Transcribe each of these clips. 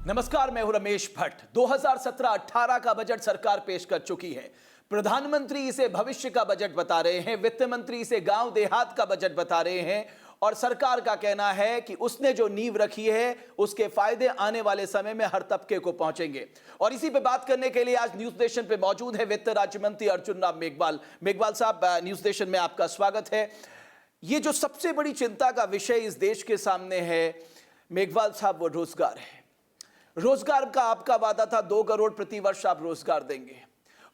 नमस्कार, मैं हूं रमेश भट्ट। 2017-18 का बजट सरकार पेश कर चुकी है। प्रधानमंत्री इसे भविष्य का बजट बता रहे हैं, वित्त मंत्री इसे गांव देहात का बजट बता रहे हैं और सरकार का कहना है कि उसने जो नींव रखी है उसके फायदे आने वाले समय में हर तबके को पहुंचेंगे। और इसी पे बात करने के लिए आज न्यूज नेशन पे मौजूद है वित्त राज्य मंत्री अर्जुन राम मेघवाल। मेघवाल साहब, न्यूज नेशन में आपका स्वागत है। ये जो सबसे बड़ी चिंता का विषय इस देश के सामने है मेघवाल साहब, वो रोजगार है। रोजगार का आपका वादा था 2 करोड़ प्रति वर्ष आप रोजगार देंगे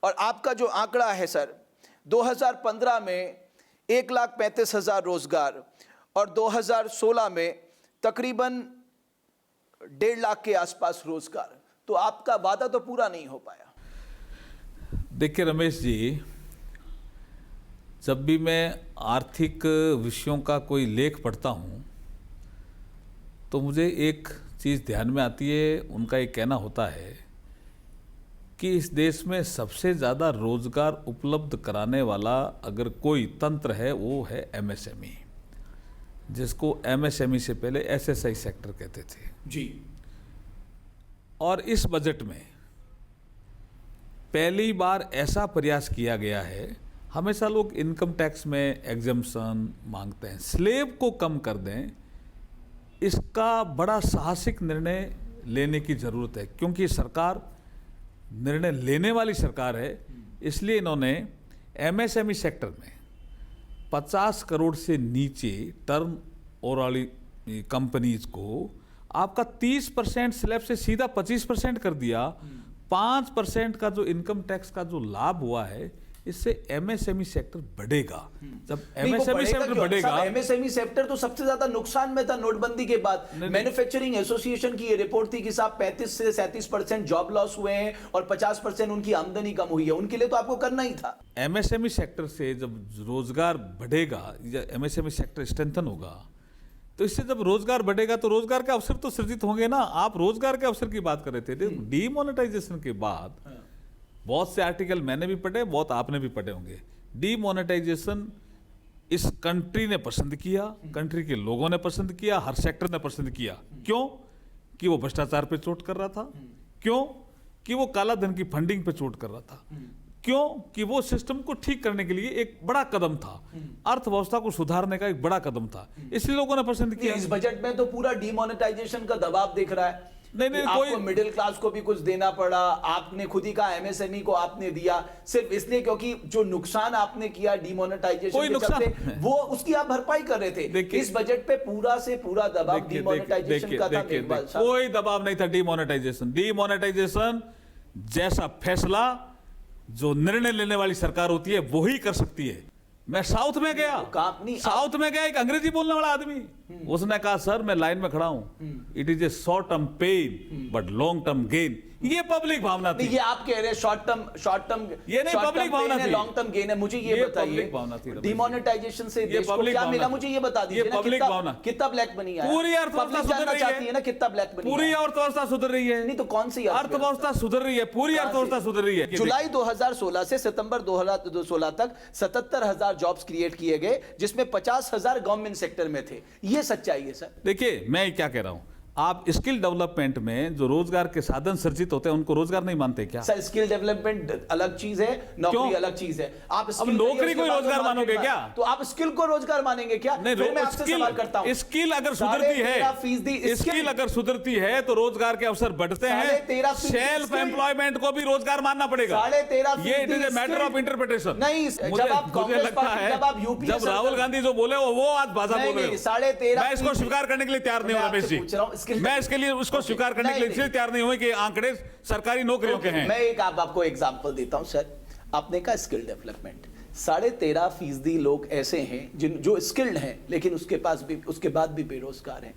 और आपका जो आंकड़ा है सर, 2015 में 1,35,000 रोजगार और 2016 में तकरीबन 1.5 लाख के आसपास रोजगार। तो आपका वादा तो पूरा नहीं हो पाया। देखिए रमेश जी, जब भी मैं आर्थिक विषयों का कोई लेख पढ़ता हूँ तो मुझे एक चीज़ ध्यान में आती है। उनका ये कहना होता है कि इस देश में सबसे ज़्यादा रोजगार उपलब्ध कराने वाला अगर कोई तंत्र है वो है एमएसएमई, जिसको एमएसएमई से पहले एसएसआई सेक्टर कहते थे जी। और इस बजट में पहली बार ऐसा प्रयास किया गया है। हमेशा लोग इनकम टैक्स में एग्जम्पशन मांगते हैं, स्लेब को कम कर दें, इसका बड़ा साहसिक निर्णय लेने की ज़रूरत है क्योंकि सरकार निर्णय लेने वाली सरकार है। इसलिए इन्होंने एमएसएमई सेक्टर में 50 करोड़ से नीचे टर्न ओवर वाली कंपनीज को आपका 30% स्लैब से सीधा 25% कर दिया। 5% का जो इनकम टैक्स का जो लाभ हुआ है, इससे एमएसएमई सेक्टर बढ़ेगा। जब एमएसएमई सेक्टर बढ़ेगा, एमएसएमई सेक्टर तो सबसे ज्यादा नुकसान में था नोटबंदी के बाद। मैन्युफैक्चरिंग एसोसिएशन की ये रिपोर्ट थी कि साहब 35 से 37% जॉब लॉस हुए हैं और 50% उनकी आमदनी कम हुई है। उनके लिए तो आपको करना ही था। एमएसएमई सेक्टर से जब रोजगार बढ़ेगा या एमएसएमई सेक्टर स्ट्रेंथन होगा, तो इससे जब रोजगार बढ़ेगा तो रोजगार के अवसर तो सृजित होंगे ना। आप रोजगार के अवसर की बात कर रहे थे। डीमोनेटाइजेशन के बाद बहुत से आर्टिकल मैंने भी पढ़े, बहुत आपने भी पढ़े होंगे। डीमोनेटाइजेशन इस कंट्री ने पसंद किया, कंट्री के लोगों ने पसंद किया, हर सेक्टर ने पसंद किया। क्यों? कि वो भ्रष्टाचार पे चोट कर रहा था। क्यों? कि वो काला धन की फंडिंग पे चोट कर रहा था। क्यों? कि वो सिस्टम को ठीक करने के लिए एक बड़ा कदम था, अर्थव्यवस्था को सुधारने का एक बड़ा कदम था, इसलिए लोगों ने पसंद किया। इस बजट में तो पूरा डीमोनेटाइजेशन का दबाव दिख रहा है। नहीं, आपको मिडिल क्लास को भी कुछ देना पड़ा। आपने खुद ही कहा एमएसएमई को आपने दिया सिर्फ इसलिए क्योंकि जो नुकसान आपने किया डीमोनेटाइजेशन के चलते, वो उसकी आप भरपाई कर रहे थे। इस बजट पे पूरा से पूरा दबाव डीमोनेटाइजेशन का था। कोई दबाव नहीं था डीमोनेटाइजेशन। डीमोनेटाइजेशन जैसा फैसला जो निर्णय लेने वाली सरकार होती है वही कर सकती है। मैं साउथ में गया, एक अंग्रेजी बोलने वाला आदमी, उसने कहा सर मैं लाइन में खड़ा हूं, it is a short term pain but long term gain. ये पब्लिक भावना थी। ये आप कह रहे हैं शॉर्ट टर्म, ये नहीं पब्लिक भावना थी, लॉन्ग टर्म गेन है। मुझे ये बताइए डिमोनेटाइजेशन से देश को क्या मिला? मुझे ये बता दीजिए ना, पब्लिक भावना कितना ब्लैक मनी आया? पूरी अर्थव्यवस्था सुधर रही है ना, कितना ब्लैक मनी? पूरी अर्थव्यवस्था सुधर रही है। नहीं तो कौन सी अर्थव्यवस्था सुधर रही है? पूरी अर्थव्यवस्था सुधर रही है। जुलाई 2016 से सितंबर 2016 तक 77,000 जॉब्स क्रिएट किए गए, जिसमें 50,000 गवर्नमेंट सेक्टर में थे। ये सच्चाई है सर। देखिए मैं क्या कह रहा हूं, आप स्किल डेवलपमेंट में जो रोजगार के साधन सृजित होते हैं उनको रोजगार नहीं मानते क्या? सर स्किल डेवलपमेंट अलग चीज है, नौकरी अलग चीज है। आप अब नौकरी को रोजगार मानोगे क्या? तो आप स्किल को रोजगार मानेंगे क्या? नहीं, मैं आपसे सवाल करता हूं, स्किल अगर सुधरती है, स्किल अगर सुधरती है तो रोजगार के अवसर बढ़ते हैं। सेल्फ एम्प्लॉयमेंट को भी रोजगार मानना पड़ेगा। 13.5% ये it is a matter of interpretation. नहीं, मुझे लगता है जब राहुल गांधी जो बोले वो आज भाषा बोल रहे हो। 13.5% मैं इसको स्वीकार करने के लिए तैयार नहीं हूं रमेश जी। मैं इसके लिए उसको स्वीकार करने के लिए इसलिए तैयार नहीं हुए कि आंकड़े सरकारी नौकरियों के हैं। मैं एक आपको एग्जांपल देता हूं सर। आपने कहा स्किल डेवलपमेंट, 13.5% लोग ऐसे हैं जो स्किल्ड हैं लेकिन उसके बाद भी बेरोजगार हैं।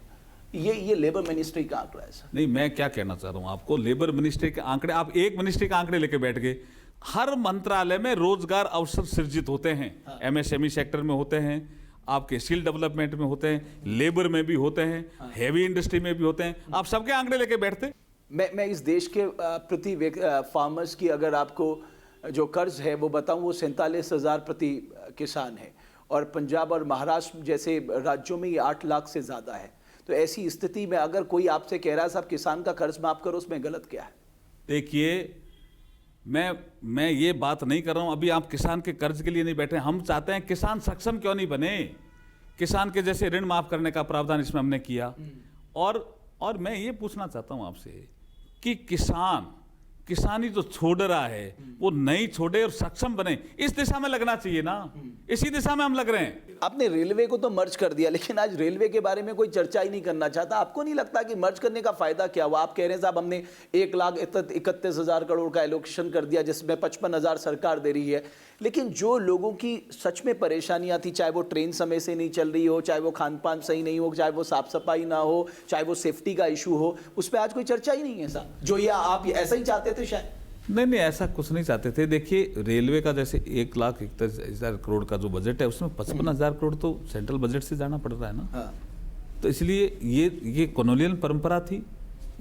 ये लेबर मिनिस्ट्री का आंकड़ा है सर। नहीं, मैं क्या कहना चाह रहा हूं आपको, लेबर मिनिस्ट्री के आंकड़े, आप एक मिनिस्ट्री के आंकड़े लेके बैठ गए। हर मंत्रालय में रोजगार अवसर सृजित होते हैं। एमएसएमई सेक्टर में होते हैं, आपके स्किल डेवलपमेंट में होते हैं, लेबर में भी होते हैं, हेवी इंडस्ट्री में भी होते हैं। आप सबके आंकड़े लेके बैठते। मैं इस देश के प्रति फार्मर्स की अगर आपको जो कर्ज है वो बताऊं, वो 47,000 प्रति किसान है और पंजाब और महाराष्ट्र जैसे राज्यों में ये 8 लाख से ज़्यादा है। तो ऐसी स्थिति में अगर कोई आपसे कह रहा है साहब किसान का कर्ज माफ करो, उसमें गलत क्या है? देखिए, मैं ये बात नहीं कर रहा हूं, अभी आप किसान के कर्ज के लिए नहीं बैठे। हम चाहते हैं किसान सक्षम क्यों नहीं बने, किसान के जैसे ऋण माफ करने का प्रावधान इसमें हमने किया। और मैं ये पूछना चाहता हूं आपसे कि किसानी जो छोड़ रहा है वो नहीं छोड़े और सक्षम बने, इस दिशा में लगना चाहिए ना। इसी दिशा में हम लग रहे हैं। आपने रेलवे को तो मर्ज कर दिया, लेकिन आज रेलवे के बारे में कोई चर्चा ही नहीं करना चाहता। आपको नहीं लगता कि मर्ज करने का फायदा क्या हुआ? आप कह रहे हैं साहब हमने 1,31,000 करोड़ का एलोकेशन कर दिया, जिसमें 55,000 सरकार दे रही है, लेकिन जो लोगों की सच में परेशानियां थी, चाहे वो ट्रेन समय से नहीं चल रही हो, चाहे वो खान पान सही नहीं हो, चाहे वो साफ सफाई ना हो, चाहे वो सेफ्टी का इशू हो, उस पर आज कोई चर्चा ही नहीं है साहब। जो ये आप ऐसा ही चाहते थे शायद? नहीं, ऐसा कुछ नहीं चाहते थे। देखिए, रेलवे का जैसे 1,31,000 करोड़ का जो बजट है उसमें 55,000 करोड़ तो सेंट्रल बजट से जाना पड़ रहा है ना। हाँ। तो इसलिए ये कॉलोनियल परंपरा थी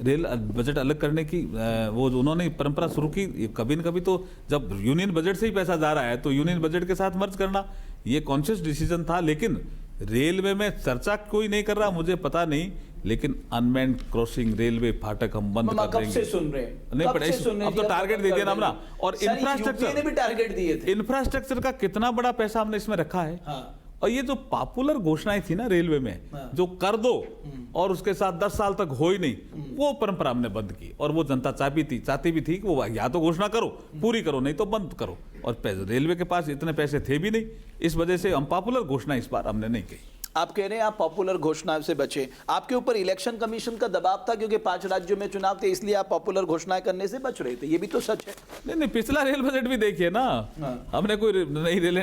रेल बजट अलग करने की। वो उन्होंने परंपरा शुरू की। कभी न कभी तो जब यूनियन बजट से ही पैसा जा रहा है तो यूनियन बजट के साथ मर्ज करना ये कॉन्शियस डिसीजन था। लेकिन रेलवे में चर्चा कोई नहीं कर रहा, मुझे पता नहीं, लेकिन अनमैन्ड क्रॉसिंग रेलवे फाटक हम बंद कर देंगे। कब से सुन रहे हैं? नहीं, पर अब तो टारगेट दे दिया ना हमने। और इंफ्रास्ट्रक्चर ने भी टारगेट दिए थे। इंफ्रास्ट्रक्चर का कितना बड़ा पैसा हमने इसमें रखा है। हाँ। और ये जो पॉपुलर घोषणाएं थी ना रेलवे में, जो कर दो और उसके साथ 10 साल तक हो ही नहीं, वो परंपरा हमने बंद की। और वो जनता चाहती भी थी कि वो या तो घोषणा करो, पूरी करो, नहीं तो बंद करो। और रेलवे के पास इतने पैसे थे भी नहीं, इस वजह से हम पॉपुलर घोषणा इस बार हमने नहीं कही। आप कह रहे हैं आप पॉपुलर घोषणाओं से बचे। आपके ऊपर इलेक्शन कमीशन का दबाव था क्योंकि 5 राज्यों में चुनाव थे, इसलिए आप पॉपुलर घोषणाएं करने से बच रहे थे। ये भी तो सच है। नहीं, पिछला रेल बजट भी देखिए ना। हमने कोई नई रेल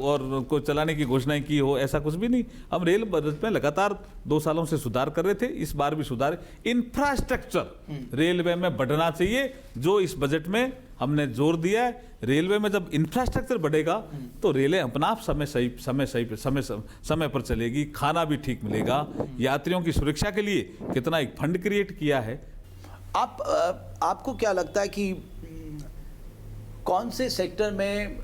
और को चलाने की घोषणाएं की हो, ऐसा कुछ भी नहीं। हम रेल बजट में लगातार 2 सालों से सुधार कर रहे थे, इस बार भी सुधार। इंफ्रास्ट्रक्चर रेलवे में बढ़ना चाहिए, जो इस बजट में हमने जोर दिया है। रेलवे में जब इंफ्रास्ट्रक्चर बढ़ेगा तो रेलें अपना आप समय पर चलेगी, खाना भी ठीक मिलेगा। यात्रियों की सुरक्षा के लिए कितना एक फंड क्रिएट किया है। आपको क्या लगता है कि कौन से सेक्टर में,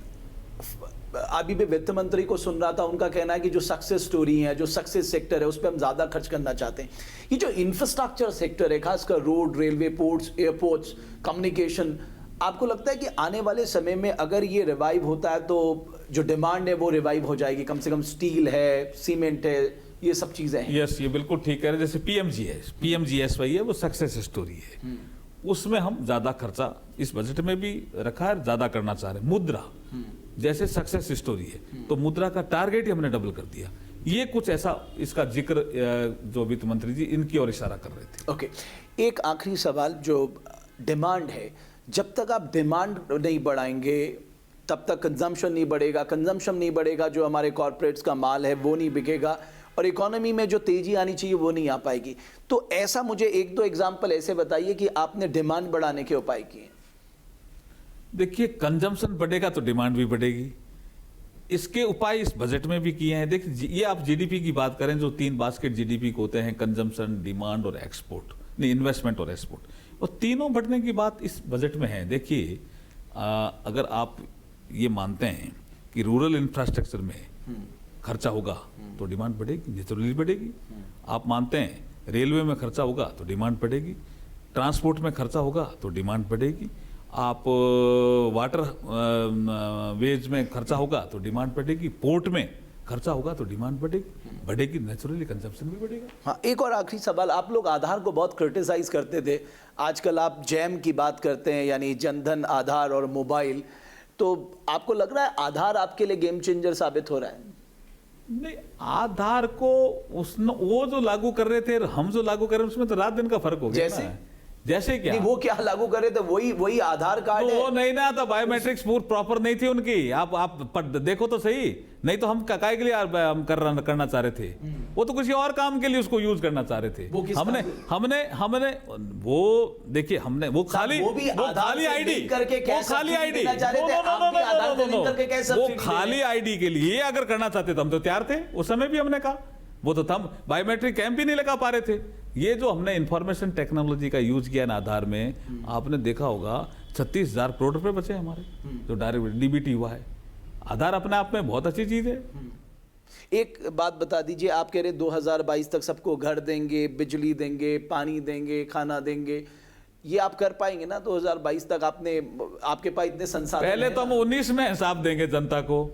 अभी भी वित्त मंत्री को सुन रहा था, उनका कहना है कि जो सक्सेस स्टोरी है, जो सक्सेस सेक्टर है, उस पर हम ज्यादा खर्च करना चाहते हैं। ये जो इंफ्रास्ट्रक्चर सेक्टर है, खासकर road, railway, ports, airports, communication, आपको लगता है कि आने वाले समय में अगर ये रिवाइव होता है तो जो डिमांड है वो रिवाइव हो जाएगी? कम से कम स्टील है, सीमेंट है, ये सब चीजें हैं। यस, ये बिल्कुल ठीक है। जैसे पीएमजीएसवाई है, वो सक्सेस स्टोरी है। उसमें हम ज्यादा खर्चा इस बजट में भी रखा है, ज्यादा करना चाह रहे हैं। मुद्रा जैसे सक्सेस स्टोरी है, तो मुद्रा का टारगेट ही हमने डबल कर दिया। ये कुछ ऐसा, इसका जिक्र जो वित्त मंत्री जी इनकी ओर इशारा कर रहे थे। ओके, एक आखिरी सवाल, जो डिमांड है, जब तक आप डिमांड नहीं बढ़ाएंगे तब तक कंजम्पशन नहीं बढ़ेगा। कंजम्पशन नहीं बढ़ेगा, जो हमारे कॉर्पोरेट्स का माल है वो नहीं बिकेगा, और इकोनॉमी में जो तेजी आनी चाहिए वो नहीं आ पाएगी। तो ऐसा मुझे 1-2 एग्जाम्पल ऐसे बताइए कि आपने डिमांड बढ़ाने के उपाय किए। देखिए, कंजम्पशन बढ़ेगा तो डिमांड भी बढ़ेगी। इसके उपाय इस बजट में भी किए हैं। देखिए, ये आप जीडीपी की बात करें, जो 3 बास्केट जीडीपी को होते हैं, कंजम्पशन, डिमांड और एक्सपोर्ट, नहीं, इन्वेस्टमेंट और एक्सपोर्ट, और तीनों बढ़ने की बात इस बजट में है। देखिए, अगर आप ये मानते हैं कि रूरल इंफ्रास्ट्रक्चर में खर्चा होगा तो डिमांड बढ़ेगी, नेचुरली बढ़ेगी। आप मानते हैं रेलवे में खर्चा होगा तो डिमांड बढ़ेगी, ट्रांसपोर्ट में खर्चा होगा तो डिमांड बढ़ेगी, आप वाटर वेज में खर्चा होगा तो डिमांड बढ़ेगी, पोर्ट में खर्चा होगा तो डिमांड बढ़ेगी, नेचुरली कंजम्पशन भी बढ़ेगा। हाँ, एक और आखिरी सवाल, आप लोग आधार को बहुत क्रिटिसाइज करते थे, आजकल आप जैम की बात करते हैं, यानी जनधन, आधार और मोबाइल, तो आपको लग रहा है आधार आपके लिए गेम चेंजर साबित हो रहा है? नहीं, आधार को वो जो लागू कर रहे थे, हम जो लागू कर रहे हैं, उसमें तो रात दिन का फर्क हो गया। जैसे क्या? नहीं, वो क्या लागू करे थे? वही आधार कार्ड तो है। वो नहीं ना, तो बायोमेट्रिक्स पूरी प्रॉपर नहीं थी उनकी। आप देखो तो सही, नहीं तो हम काय के लिए हम करना चाह रहे थे, वो तो किसी और काम के लिए उसको यूज करना चाह रहे थे। हमने वो देखिए, हमने वो खाली आईडी वो खाली आईडी के लिए अगर करना चाहते तो हम तो तैयार थे। उस समय भी हमने कहा, वो तो हम बायोमेट्रिक कैंप भी नहीं लगा पा रहे थे। ये जो हमने इंफॉर्मेशन टेक्नोलॉजी का यूज किया ना आधार में, आपने देखा होगा 36,000 करोड़ रुपए बचे हमारे, जो डायरेक्ट डीबीटी हुआ है। आधार अपने आप में बहुत अच्छी चीज है। एक बात बता दीजिए, आप कह रहे 2022 तक सबको घर देंगे, बिजली देंगे, पानी देंगे, खाना देंगे, ये आप कर पाएंगे ना 2022 तक? आपके पास इतने संसाधन पहले हैं तो हम ना? 19 में हिसाब देंगे जनता को,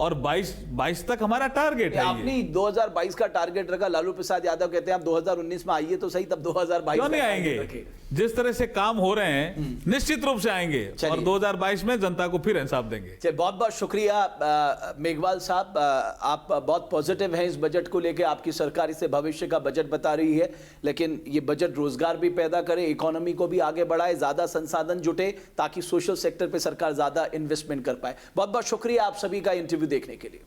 और 22 तक हमारा टारगेट है। ये आपने 2022 का टारगेट रखा, लालू प्रसाद यादव कहते हैं आप 2019 में आइए तो सही, तब 2022 क्यों नहीं का आएंगे? टारगेट रखे। जिस तरह से काम हो रहे हैं निश्चित रूप से आएंगे, और चलिए। 2022 में जनता को फिर हिसाब देंगे। चलिए, बहुत बहुत शुक्रिया मेघवाल साहब, आप बहुत पॉजिटिव हैं इस बजट को लेकर। आपकी सरकार इसे भविष्य का बजट बता रही है, लेकिन ये बजट रोजगार भी पैदा करे, इकोनॉमी को भी आगे बढ़ाए, ज्यादा संसाधन जुटे, ताकि सोशल सेक्टर पे सरकार ज्यादा इन्वेस्टमेंट कर पाए। बहुत बहुत शुक्रिया आप सभी का इंटरव्यू देखने के लिए।